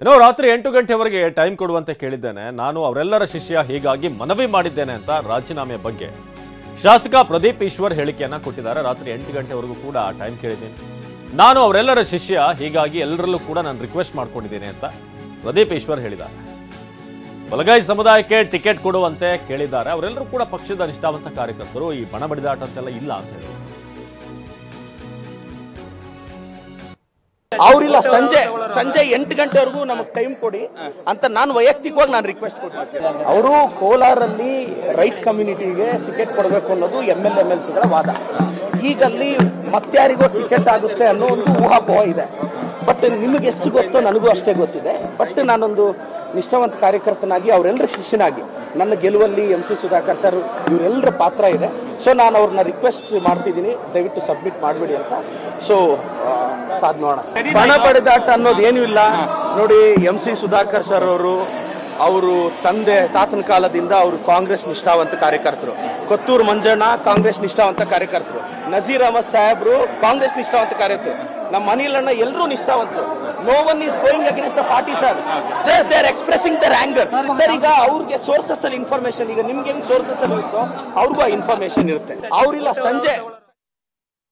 ಏನೋ ರಾತ್ರಿ 8 ಗಂಟೆವರೆಗೆ ಟೈಮ್ ಕೊಡುವಂತೆ ಕೇಳಿದ್ದೇನೆ. ನಾನು ಅವರೆಲ್ಲರ ಶಿಷ್ಯ, ಹೀಗಾಗಿ ಮನವಿ ಮಾಡಿದ್ದೇನೆ ಅಂತ ರಾಜೀನಾಮೆ ಬಗ್ಗೆ ಶಾಸಕ ಪ್ರದೀಪ್ ಈಶ್ವರ್ ಹೇಳಿಕೆಯನ್ನ ಕೊಟ್ಟಿದ್ದಾರೆ. ರಾತ್ರಿ 8 ಗಂಟೆವರೆಗೂ ಕೂಡ ಟೈಮ್ ಕೇಳಿದ್ದೀನಿ. ನಾನು ಅವರೆಲ್ಲರ ಶಿಷ್ಯ, ಹೀಗಾಗಿ ಎಲ್ಲರಲ್ಲೂ ಕೂಡ ನಾನು ರಿಕ್ವೆಸ್ಟ್ ಮಾಡ್ಕೊಂಡಿದ್ದೇನೆ ಅಂತ ಪ್ರದೀಪ್ ಈಶ್ವರ್ ಹೇಳಿದ್ದಾರೆ. ಬಲಗೈ ಸಮುದಾಯಕ್ಕೆ ಟಿಕೆಟ್ ಕೊಡುವಂತೆ ಕೇಳಿದ್ದಾರೆ. ಅವರೆಲ್ಲರೂ ಕೂಡ ಪಕ್ಷದ ನಿಷ್ಠಾವಂತ ಕಾರ್ಯಕರ್ತರು, ಈ ಬಣ ಬಡಿದಾಟ ಅಂತೆಲ್ಲ ಇಲ್ಲ ಅಂತ ಹೇಳಿದ್ರು. ಅವರಿಲ್ಲ ಸಂಜೆ 8 ಗಂಟೆವರೆಗೂ ನಮಗೆ ಟೈಮ್ ಕೊಡಿ ಅಂತ ನಾನು ವೈಯಕ್ತಿಕವಾಗಿ ನಾನು ರಿಕ್ವೆಸ್ಟ್ ಕೊಡ್ತೀನಿ. ಅವರು ಕೋಲಾರಲ್ಲಿ ರೈಟ್ ಕಮ್ಯುನಿಟಿಗೆ ಟಿಕೆಟ್ ಕೊಡಬೇಕು ಅನ್ನೋದು MLCಗಳ ವಾದ. ಈಗಲ್ಲಿ ಮತ್ತಾರಿಗೋ ಟಿಕೆಟ್ ಆಗುತ್ತೆ ಅನ್ನೋ ಒಂದು ಊಹಾಪೋಹ ಇದೆ. ಬಟ್ ನಿಮಗೆ ಎಷ್ಟು ಗೊತ್ತೋ ನನಗೂ ಅಷ್ಟೇ ಗೊತ್ತಿದೆ. ಬಟ್ ನಾನೊಂದು ನಿಷ್ಠಾವಂತ ಕಾರ್ಯಕರ್ತನಾಗಿ ಅವರೆಲ್ಲರ ಶಿಷ್ಯನಾಗಿ ನನ್ನ ಗೆಲುವಲ್ಲಿ MC ಸುಧಾಕರ್ ಸರ್ ಇವರೆಲ್ಲರ ಪಾತ್ರ ಇದೆ. ಸೊ ನಾನು ಅವ್ರನ್ನ ರಿಕ್ವೆಸ್ಟ್ ಮಾಡ್ತಿದ್ದೀನಿ, ದಯವಿಟ್ಟು ಸಬ್ಮಿಟ್ ಮಾಡಬೇಡಿ ಅಂತ. ಸೊ ಕಾದ್ ನೋಡೋಣ. ಬಣ ಬಡಿದಾಟ ಅನ್ನೋದು ಏನೂ ಇಲ್ಲ ನೋಡಿ. MC ಸುಧಾಕರ್ ಸರ್ ಅವರು ತಾತನ ಕಾಲದಿಂದ ಅವರು ಕಾಂಗ್ರೆಸ್ ನಿಷ್ಠಾವಂತ ಕಾರ್ಯಕರ್ತರು. ಕೊತ್ತೂರು ಮಂಜಣ್ಣ ಕಾಂಗ್ರೆಸ್ ನಿಷ್ಠಾವಂತ ಕಾರ್ಯಕರ್ತರು. ನಜೀರ್ ಅಹಮದ್ ಸಾಹೇಬ್ರು ಕಾಂಗ್ರೆಸ್ ನಿಷ್ಠಾವಂತ ಕಾರ್ಯಕರ್ತರು. ನಮ್ಮ ಅನಿಲಣ್ಣ ಎಲ್ಲರೂ ನಿಷ್ಠಾವಂತರು. No one is going against the party sir. Just they are expressing their anger sir. ಈಗ ಅವ್ರಿಗೆ ಸೋರ್ಸಸ್ ಅಲ್ಲಿ ಇನ್ಫಾರ್ಮೇಶನ್, ಈಗ ನಿಮ್ಗೆ ಹೆಂಗ್ ಸೋರ್ಸಸ್ ಅಲ್ಲಿ ಇರುತ್ತೋ ಅವ್ರಿಗೂ ಆ ಇನ್ಫಾರ್ಮೇಶನ್ ಇರುತ್ತೆ. ಅವರಿಲ್ಲ ಸಂಜೆ